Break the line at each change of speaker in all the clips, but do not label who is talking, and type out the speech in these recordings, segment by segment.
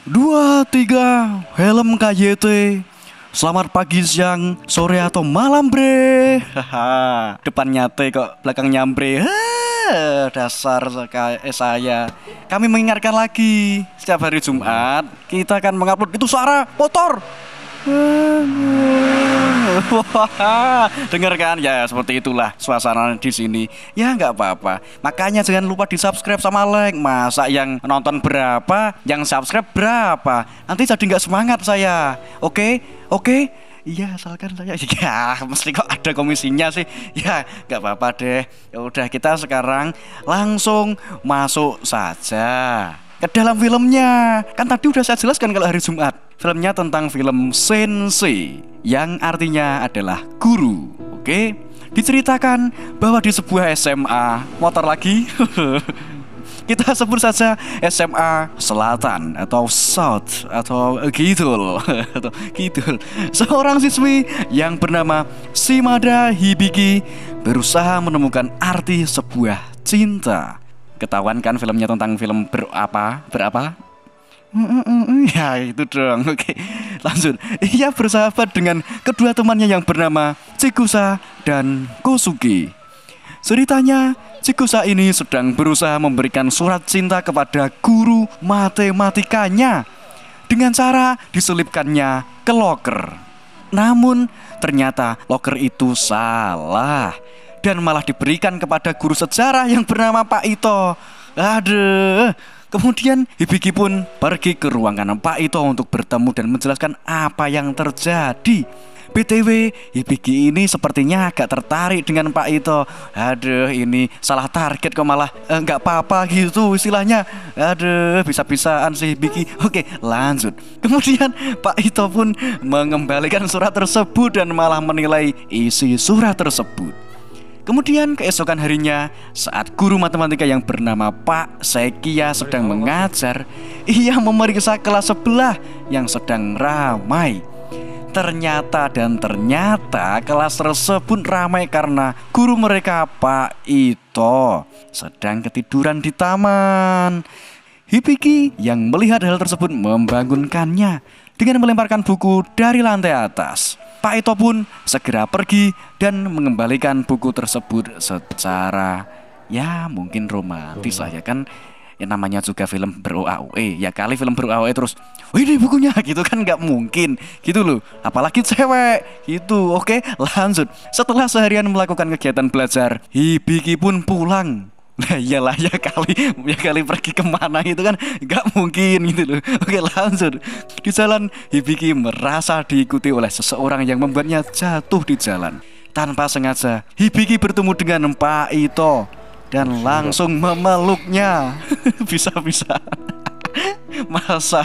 Dua, tiga, helm KYT. Selamat pagi, siang, sore atau malam, bre. Haha, depannya T kok belakangnya bre. Dasar saya. Kami mengingatkan lagi, setiap hari Jumat kita akan mengupload itu suara motor. Wah, denger kan? Ya seperti itulah suasana di sini. Ya nggak apa-apa. Makanya jangan lupa di subscribe sama like. Masa yang nonton berapa, yang subscribe berapa? Nanti jadi nggak semangat saya. Oke, oke. Iya, asalkan saya ya mesti kok ada komisinya sih. Ya nggak apa-apa deh. Ya udah, kita sekarang langsung masuk saja ke dalam filmnya. Kan tadi udah saya jelaskan kalau hari Jumat filmnya tentang film sensei, yang artinya adalah guru. Oke, diceritakan bahwa di sebuah SMA motor lagi kita sebut saja SMA Selatan atau South atau Kidul atau Kidul. Seorang siswi yang bernama Shimada Hibiki berusaha menemukan arti sebuah cinta. Ketahuan kan filmnya tentang film berapa? Ya itu dong. Oke, lanjut. Ia bersahabat dengan kedua temannya yang bernama Chikusa dan Kosuke. Ceritanya, Chikusa ini sedang berusaha memberikan surat cinta kepada guru matematikanya dengan cara diselipkannya ke loker. Namun ternyata loker itu salah dan malah diberikan kepada guru sejarah yang bernama Pak Ito. Aduh. Kemudian Hibiki pun pergi ke ruangan Pak Ito untuk bertemu dan menjelaskan apa yang terjadi. BTW, Hibiki ini sepertinya agak tertarik dengan Pak Ito. Aduh, ini salah target kok malah nggak apa-apa gitu istilahnya. Aduh, bisa-bisaan sih Hibiki. Oke, lanjut. Kemudian Pak Ito pun mengembalikan surat tersebut dan malah menilai isi surat tersebut. Kemudian keesokan harinya, saat guru matematika yang bernama Pak Sekia sedang mengajar, ia memeriksa kelas sebelah yang sedang ramai. Ternyata kelas tersebut ramai karena guru mereka Pak Ito sedang ketiduran di taman. Hibiki yang melihat hal tersebut membangunkannya dengan melemparkan buku dari lantai atas. Pak Ito pun segera pergi dan mengembalikan buku tersebut secara ya mungkin romantis lah ya kan. Ya namanya juga film ber-OAOE. Ya kali film ber-OAOE terus ini bukunya gitu kan nggak mungkin gitu loh. Apalagi cewek gitu. Oke, lanjut. Setelah seharian melakukan kegiatan belajar, Hibiki pun pulang. Nah iyalah ya kali pergi kemana gitu kan nggak mungkin gitu loh. Oke, lanjut. Di jalan Hibiki merasa diikuti oleh seseorang yang membuatnya jatuh di jalan. Tanpa sengaja Hibiki bertemu dengan Pak Ito dan langsung memeluknya. Bisa-bisa masa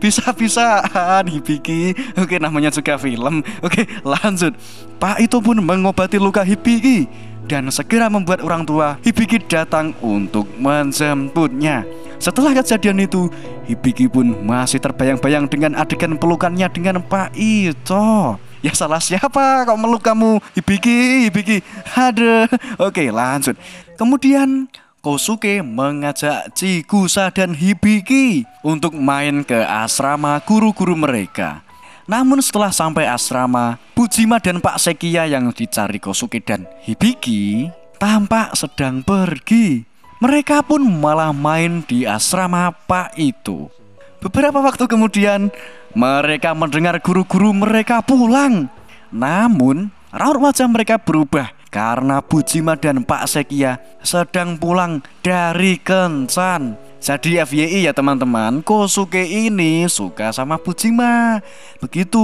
bisa-bisaan Hibiki. Oke, namanya juga film. Oke, lanjut. Pak Ito pun mengobati luka Hibiki dan segera membuat orang tua Hibiki datang untuk menjemputnya. Setelah kejadian itu, Hibiki pun masih terbayang-bayang dengan adegan pelukannya dengan Pak Ito. Ya salah siapa kok meluk kamu? Hibiki. Aduh. Oke, lanjut. Kemudian Kosuke mengajak Chikusa dan Hibiki untuk main ke asrama guru-guru mereka. Namun setelah sampai asrama, Bujima dan Pak Sekia yang dicari Kosuke dan Hibiki tampak sedang pergi. Mereka pun malah main di asrama Pak Ito. Beberapa waktu kemudian, mereka mendengar guru-guru mereka pulang. Namun, raut wajah mereka berubah karena Bujima dan Pak Sekia sedang pulang dari kencan. Jadi FYI ya teman-teman, Kosuke ini suka sama Bujima. Begitu,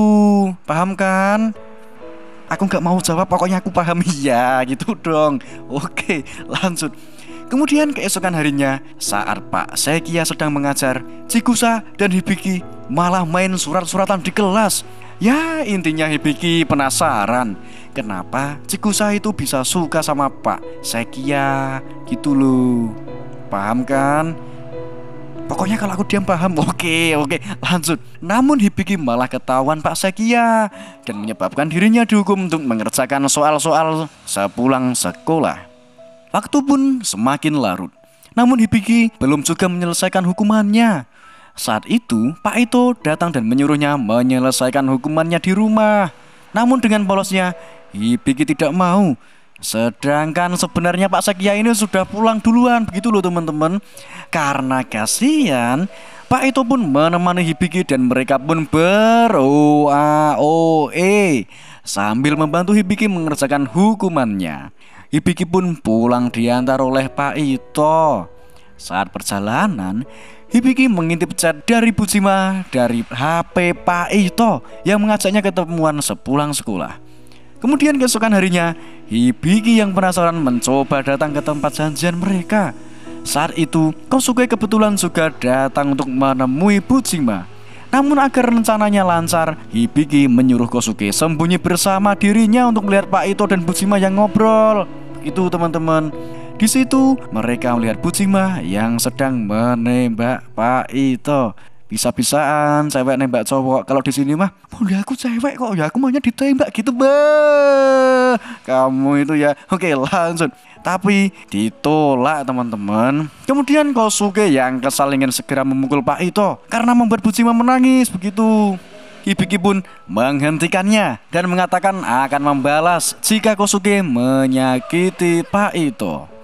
paham kan? Aku gak mau jawab, pokoknya aku paham. Ya gitu dong. Oke, lanjut. Kemudian keesokan harinya, saat Pak Sekia sedang mengajar, Chikusa dan Hibiki malah main surat-suratan di kelas. Ya intinya Hibiki penasaran kenapa Chikusa itu bisa suka sama Pak Sekia gitu loh. Paham kan? Pokoknya kalau aku diam paham. Oke, lanjut. Namun Hibiki malah ketahuan Pak Sekia dan menyebabkan dirinya dihukum untuk mengerjakan soal-soal sepulang sekolah. Waktu pun semakin larut. Namun Hibiki belum juga menyelesaikan hukumannya. Saat itu, Pak Ito datang dan menyuruhnya menyelesaikan hukumannya di rumah. Namun dengan polosnya, Hibiki tidak mau. Sedangkan sebenarnya Pak Sekia ini sudah pulang duluan, begitu loh teman-teman. Karena kasihan, Pak Ito pun menemani Hibiki dan mereka pun ber-OAOE sambil membantu Hibiki mengerjakan hukumannya. Hibiki pun pulang diantar oleh Pak Ito. Saat perjalanan, Hibiki mengintip chat dari Bujima dari HP Pak Ito yang mengajaknya ketemuan sepulang sekolah. Kemudian keesokan harinya, Hibiki yang penasaran mencoba datang ke tempat janjian mereka. Saat itu, Kosuke kebetulan juga datang untuk menemui Bujima. Namun agar rencananya lancar, Hibiki menyuruh Kosuke sembunyi bersama dirinya untuk melihat Pak Ito dan Bujima yang ngobrol. Itu teman-teman. Di situ mereka melihat Bujima yang sedang menembak Pak Ito. Bisa-bisaan cewek nembak cowok. Kalau di sini mah, udah aku cewek kok, ya aku maunya ditembak gitu, bah. Kamu itu ya. Oke, lanjut. Tapi ditolak teman-teman. Kemudian Kosuke yang kesal ingin segera memukul Pak Ito karena membuat Bujima menangis begitu. Hibiki pun menghentikannya dan mengatakan akan membalas jika Kosuke menyakiti Pak Ito.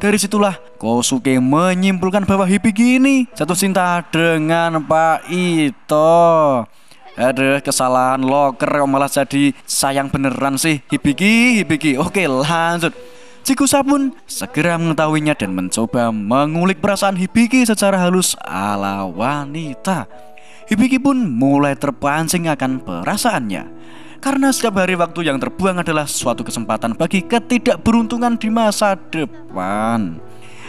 Dari situlah Kosuke menyimpulkan bahwa Hibiki ini jatuh cinta dengan Pak Ito. Aduh, kesalahan loker malah jadi sayang beneran sih Hibiki. Oke, lanjut. Chikusa pun segera mengetahuinya dan mencoba mengulik perasaan Hibiki secara halus ala wanita. Hibiki pun mulai terpancing akan perasaannya. Karena setiap hari waktu yang terbuang adalah suatu kesempatan bagi ketidakberuntungan di masa depan.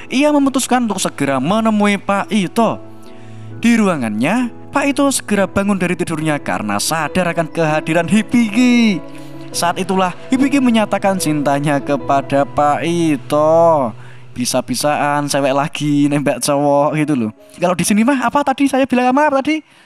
Ia memutuskan untuk segera menemui Pak Ito. Di ruangannya, Pak Ito segera bangun dari tidurnya karena sadar akan kehadiran Hibiki. Saat itulah Hibiki menyatakan cintanya kepada Pak Ito. Bisa-bisaan cewek lagi nembak cowok gitu loh. Kalau di sini mah apa tadi saya bilang apa tadi?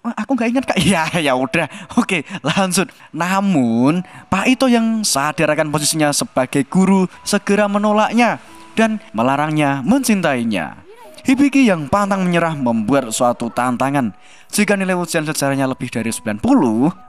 Aku nggak ingat kak. Ya udah. Oke, lanjut. Namun Pak Ito yang sadar akan posisinya sebagai guru segera menolaknya dan melarangnya mencintainya. Hibiki yang pantang menyerah membuat suatu tantangan. Jika nilai ujian sejarahnya lebih dari 90,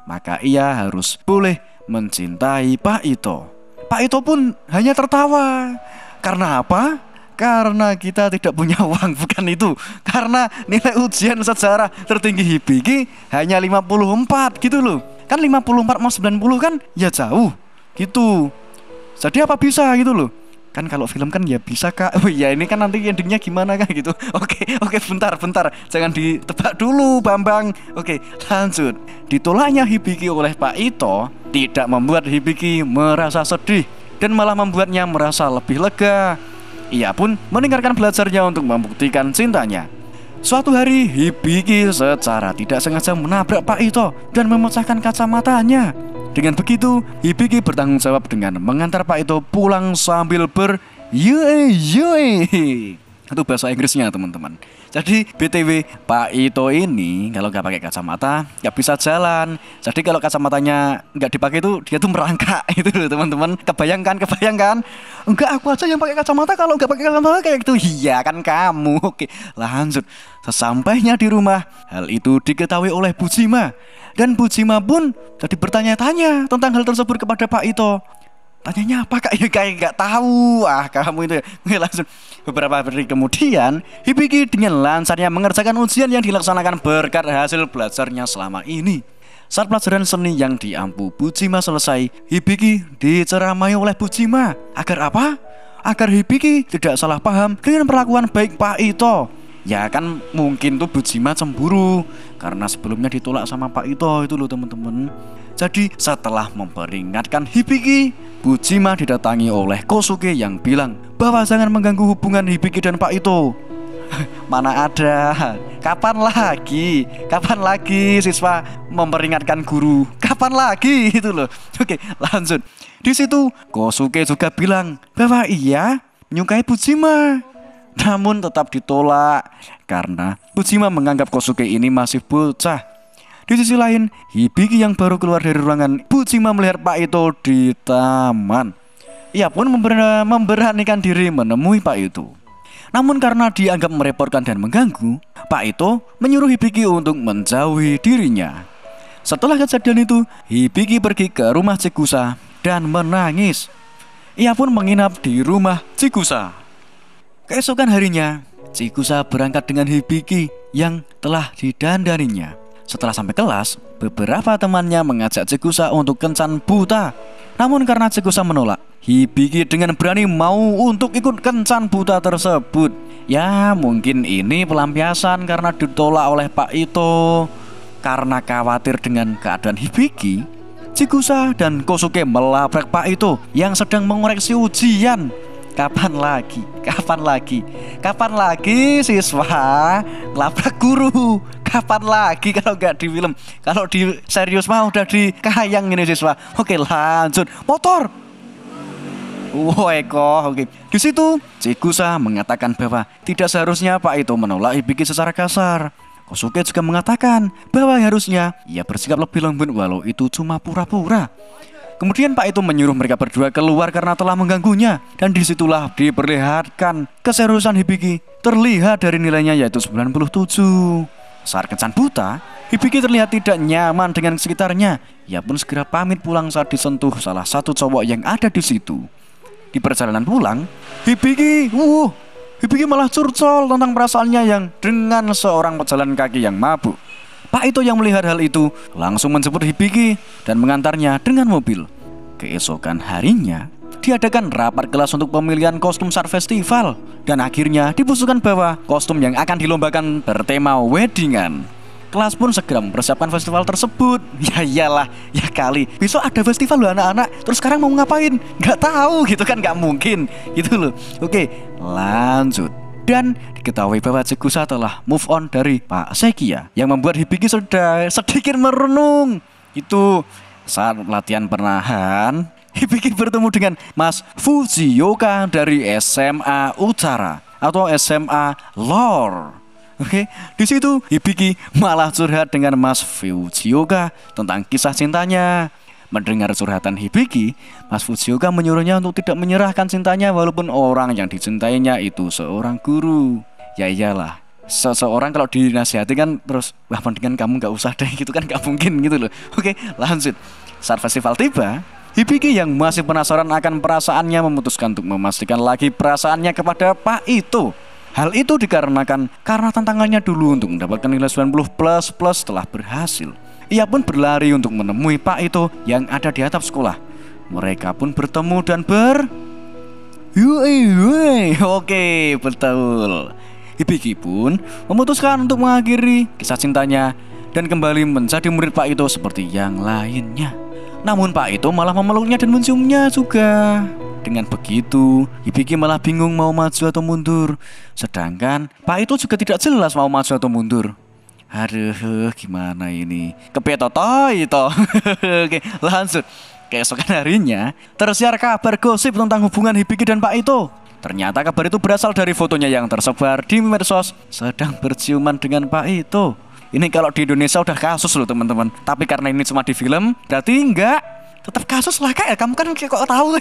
maka ia harus boleh mencintai Pak Ito. Pak Ito pun hanya tertawa. Karena apa? Karena kita tidak punya uang, bukan itu. Karena nilai ujian sejarah tertinggi Hibiki hanya 54 gitu loh. Kan 54 mau 90 kan ya jauh gitu. Jadi apa bisa gitu loh. Kan kalau film kan ya bisa kak. Oh ya ini kan nanti endingnya gimana kan gitu. Oke, bentar. Jangan ditebak dulu Bambang. Oke, lanjut. Ditolaknya Hibiki oleh Pak Ito tidak membuat Hibiki merasa sedih dan malah membuatnya merasa lebih lega. Ia pun meninggalkan belajarnya untuk membuktikan cintanya. Suatu hari Hibiki secara tidak sengaja menabrak Pak Ito dan memecahkan kacamatanya. Dengan begitu Hibiki bertanggung jawab dengan mengantar Pak Ito pulang sambil ber-yue. Itu bahasa Inggrisnya teman-teman. Jadi BTW Pak Ito ini kalau nggak pakai kacamata nggak bisa jalan. Jadi kalau kacamatanya nggak dipakai itu dia tuh merangkak itu loh teman-teman. Kebayangkan? Enggak, aku aja yang pakai kacamata, kalau nggak pakai kacamata kayak gitu. Iya kan kamu. Oke, lanjut. Sesampainya di rumah, hal itu diketahui oleh Bujima. Dan Bujima pun jadi bertanya-tanya tentang hal tersebut kepada Pak Ito. Tanyanya apa kak? Ya kayak nggak tahu. Kamu itu ya. Oke, langsung. Beberapa hari kemudian Hibiki dengan lancarnya mengerjakan ujian yang dilaksanakan berkat hasil belajarnya selama ini. Saat pelajaran seni yang diampu Bujima selesai, Hibiki diceramai oleh Bujima. Agar apa? Agar Hibiki tidak salah paham dengan perlakuan baik Pak Ito. Ya kan mungkin tuh Bujima cemburu karena sebelumnya ditolak sama Pak Ito itu loh teman-teman. Jadi setelah memperingatkan Hibiki, Bujima didatangi oleh Kosuke yang bilang bahwa jangan mengganggu hubungan Hibiki dan Pak Ito. Mana ada. Kapan lagi siswa memperingatkan guru? Kapan lagi itu loh. Oke, lanjut. Di situ Kosuke juga bilang bahwa ia menyukai Bujima. Namun tetap ditolak karena Bujima menganggap Kosuke ini masih bocah. Di sisi lain, Hibiki yang baru keluar dari ruangan Bujima melihat Pak Ito di taman. Ia pun memberanikan diri menemui Pak Ito. Namun karena dianggap merepotkan dan mengganggu, Pak Ito menyuruh Hibiki untuk menjauhi dirinya. Setelah kejadian itu, Hibiki pergi ke rumah Chikusa dan menangis. Ia pun menginap di rumah Chikusa. Keesokan harinya, Chikusa berangkat dengan Hibiki yang telah didandaninya. Setelah sampai kelas, beberapa temannya mengajak Chikusa untuk kencan buta. Namun karena Chikusa menolak, Hibiki dengan berani mau untuk ikut kencan buta tersebut. Ya mungkin ini pelampiasan karena ditolak oleh Pak Ito. Karena khawatir dengan keadaan Hibiki, Chikusa dan Kosuke melabrak Pak Ito yang sedang mengoreksi ujian. Kapan lagi? Kapan lagi siswa labrak guru? Kapan lagi kalau nggak di film? Kalau di serius mah udah dikayang ini siswa. Oke, lanjut. Motor. Oke. Di situ Chikusa mengatakan bahwa tidak seharusnya Pak Ito menolak Hibiki secara kasar. Kosuke juga mengatakan bahwa harusnya ia bersikap lebih lembut walau itu cuma pura-pura. Kemudian Pak Ito menyuruh mereka berdua keluar karena telah mengganggunya. Dan disitulah diperlihatkan keseriusan Hibiki terlihat dari nilainya yaitu 97. Saat kencan buta, Hibiki terlihat tidak nyaman dengan sekitarnya. Ia pun segera pamit pulang saat disentuh salah satu cowok yang ada di situ. Di perjalanan pulang, Hibiki malah curcol tentang perasaannya yang dengan seorang pejalan kaki yang mabuk. Pak Ito yang melihat hal itu langsung menjemput Hibiki dan mengantarnya dengan mobil. Keesokan harinya diadakan rapat kelas untuk pemilihan kostum saat festival. Dan akhirnya diputuskan bahwa kostum yang akan dilombakan bertema weddingan. Kelas pun segera mempersiapkan festival tersebut. Ya iyalah, ya kali besok ada festival loh anak-anak. Terus sekarang mau ngapain? Gak tahu gitu kan, gak mungkin gitu loh. Oke, lanjut. Dan diketahui bahwa Chikusa telah move on dari Pak Sekiya, yang membuat Hibiki sudah sedikit merenung. Itu saat latihan pernahan, Hibiki bertemu dengan Mas Fujioka dari SMA Utara atau SMA Lore. Oke, di situ Hibiki malah curhat dengan Mas Fujioka tentang kisah cintanya. Mendengar curhatan Hibiki, Mas Fujioka menyuruhnya untuk tidak menyerahkan cintanya walaupun orang yang dicintainya itu seorang guru. Ya iyalah, seseorang kalau dinasihati kan terus, wah mendingan kamu gak usah deh gitu kan, gak mungkin gitu loh. Oke, lanjut. Saat festival tiba, Hibiki yang masih penasaran akan perasaannya memutuskan untuk memastikan lagi perasaannya kepada Pak Ito. Hal itu dikarenakan karena tantangannya dulu untuk mendapatkan nilai 90++ telah berhasil. Ia pun berlari untuk menemui Pak Ito yang ada di atap sekolah. Mereka pun bertemu dan Oke, betul. Hibiki pun memutuskan untuk mengakhiri kisah cintanya dan kembali menjadi murid Pak Ito seperti yang lainnya. Namun Pak Ito malah memeluknya dan menciumnya juga. Dengan begitu, Hibiki malah bingung mau maju atau mundur. Sedangkan Pak Ito juga tidak jelas mau maju atau mundur. Aduh, gimana ini? Kepetoto itu. Oke, lanjut. Keesokan harinya, tersiar kabar gosip tentang hubungan Hibiki dan Pak Ito. Ternyata kabar itu berasal dari fotonya yang tersebar di medsos sedang berciuman dengan Pak Ito. Ini kalau di Indonesia udah kasus loh teman-teman. Tapi karena ini cuma di film, berarti enggak. Tetap kasus lah kak, kamu kan kok tahu.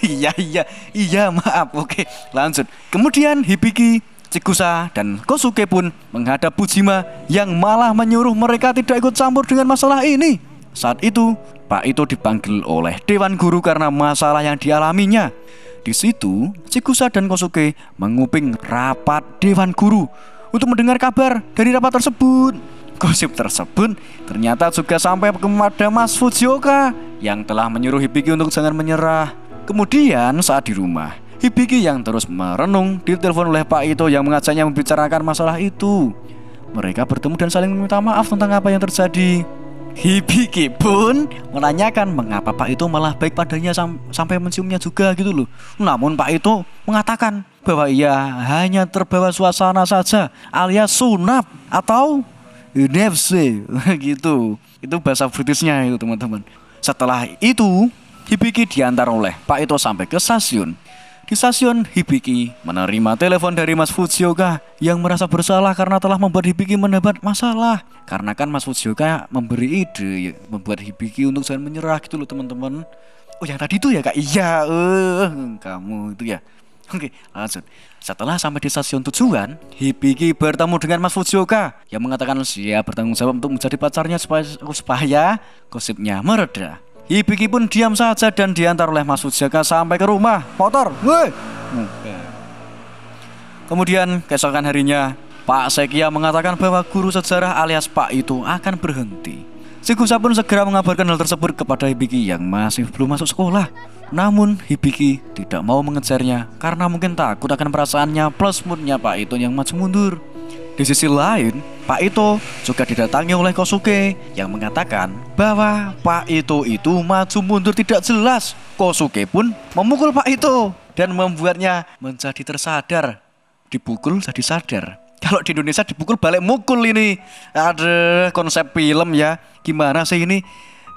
Iya, maaf. Oke, lanjut. Kemudian Hibiki, Chikusa dan Kosuke pun menghadap Bujima yang malah menyuruh mereka tidak ikut campur dengan masalah ini. Saat itu, Pak Ito dipanggil oleh Dewan Guru karena masalah yang dialaminya. Di situ, Chikusa dan Kosuke menguping rapat Dewan Guru untuk mendengar kabar dari rapat tersebut. Gosip tersebut ternyata juga sampai kepada Mas Fujioka yang telah menyuruh Hibiki untuk jangan menyerah. Kemudian saat di rumah, Hibiki yang terus merenung ditelepon oleh Pak Ito yang mengajaknya membicarakan masalah itu. Mereka bertemu dan saling meminta maaf tentang apa yang terjadi. Hibiki pun menanyakan mengapa Pak Ito malah baik padanya sampai menciumnya juga gitu loh. Namun Pak Ito mengatakan bahwa ia hanya terbawa suasana saja alias sunap atau NFC gitu. Itu bahasa Britishnya itu teman-teman. Setelah itu Hibiki diantar oleh Pak Ito sampai ke stasiun. Di stasiun, Hibiki menerima telepon dari Mas Fujioka yang merasa bersalah karena telah membuat Hibiki mendapat masalah. Karena kan Mas Fujioka memberi ide membuat Hibiki untuk jangan menyerah gitu loh teman-teman. Oh yang tadi itu ya kak? Iya, kamu itu ya. Oke, lanjut. Setelah sampai di stasiun tujuan, Hibiki bertemu dengan Mas Fujioka yang mengatakan siap bertanggung jawab untuk menjadi pacarnya supaya gosipnya mereda. Hibiki pun diam saja dan diantar oleh Mas Fujioka sampai ke rumah. Motor, woi. Kemudian keesokan harinya, Pak Sekia mengatakan bahwa guru sejarah alias Pak itu akan berhenti. Chigusa pun segera mengabarkan hal tersebut kepada Hibiki yang masih belum masuk sekolah. Namun Hibiki tidak mau mengejarnya karena mungkin takut akan perasaannya plus moodnya Pak Ito yang maju mundur. Di sisi lain, Pak Ito juga didatangi oleh Kosuke yang mengatakan bahwa Pak Ito itu maju mundur tidak jelas. Kosuke pun memukul Pak Ito dan membuatnya menjadi tersadar. Dipukul jadi sadar. Kalau di Indonesia dipukul balik mukul ini. Ada konsep film ya. Gimana sih ini?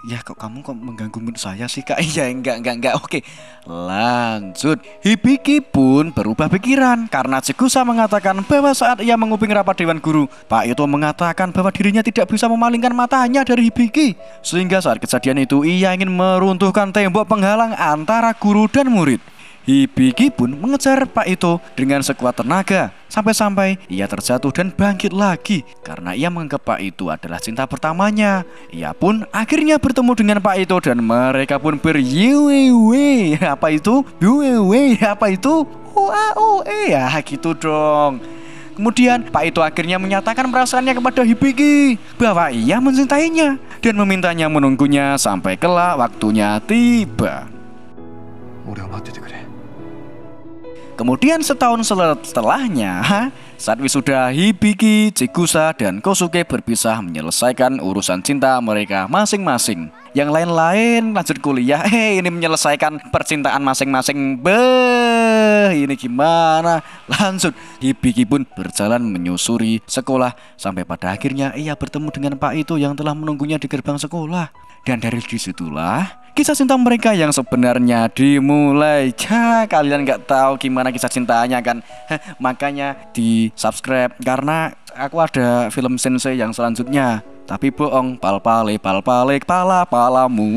Ya kok kamu mengganggu mood saya sih kak? Ya enggak. Oke, lanjut. Hibiki pun berubah pikiran karena Chigusa mengatakan bahwa saat ia menguping rapat Dewan Guru, Pak Ito mengatakan bahwa dirinya tidak bisa memalingkan matanya dari Hibiki. Sehingga saat kejadian itu ia ingin meruntuhkan tembok penghalang antara guru dan murid. Hibiki pun mengejar Pak Ito dengan sekuat tenaga sampai-sampai ia terjatuh dan bangkit lagi karena ia menganggap Pak Ito adalah cinta pertamanya. Ia pun akhirnya bertemu dengan Pak Ito dan mereka pun beryewewe. Apa itu? Yewewe. Apa itu? Ya gitu dong. Kemudian Pak Ito akhirnya menyatakan perasaannya kepada Hibiki bahwa ia mencintainya dan memintanya menunggunya sampai kelak waktunya tiba. Kemudian setahun setelahnya, saat wisuda, Hibiki, Chigusa, dan Kosuke berpisah menyelesaikan urusan cinta mereka masing-masing. Yang lain-lain lanjut kuliah, ini menyelesaikan percintaan masing-masing. Ini gimana? Lanjut, Hibiki pun berjalan menyusuri sekolah sampai pada akhirnya ia bertemu dengan Pak Ito yang telah menunggunya di gerbang sekolah. Dan dari disitulah kisah cinta mereka yang sebenarnya dimulai. Kalian nggak tahu gimana kisah cintanya kan? Makanya di subscribe karena aku ada film sensei yang selanjutnya. Tapi bohong, pal-pale pala palamu.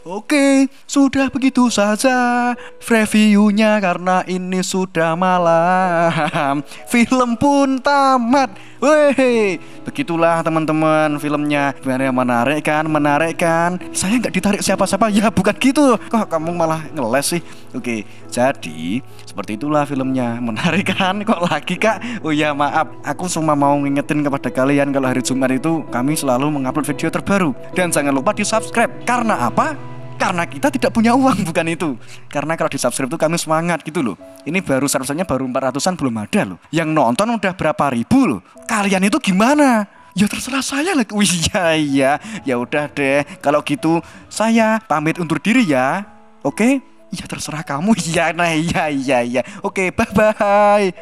Oke, sudah begitu saja reviewnya karena ini sudah malam. Film pun tamat. Weh, begitulah teman-teman filmnya. Menarik kan? Saya nggak ditarik siapa-siapa. Ya bukan gitu. Kok kamu malah ngeles sih? Oke, jadi seperti itulah filmnya. Menarik kan? Kok lagi kak? Oh ya maaf, aku cuma mau ngingetin kepada kalian kalau hari Jumat itu kami selalu mengupload video terbaru. Dan jangan lupa di subscribe. Karena apa? Karena kita tidak punya uang, bukan itu. Karena kalau di subscribe itu kami semangat gitu loh. Ini baru subscribe-nya baru 400-an belum ada loh. Yang nonton udah berapa ribu loh. Kalian itu gimana? Ya terserah saya lah. Wih ya. Ya udah deh. Kalau gitu saya pamit undur diri ya. Oke? Ya terserah kamu. Ya nah ya. Oke, bye-bye.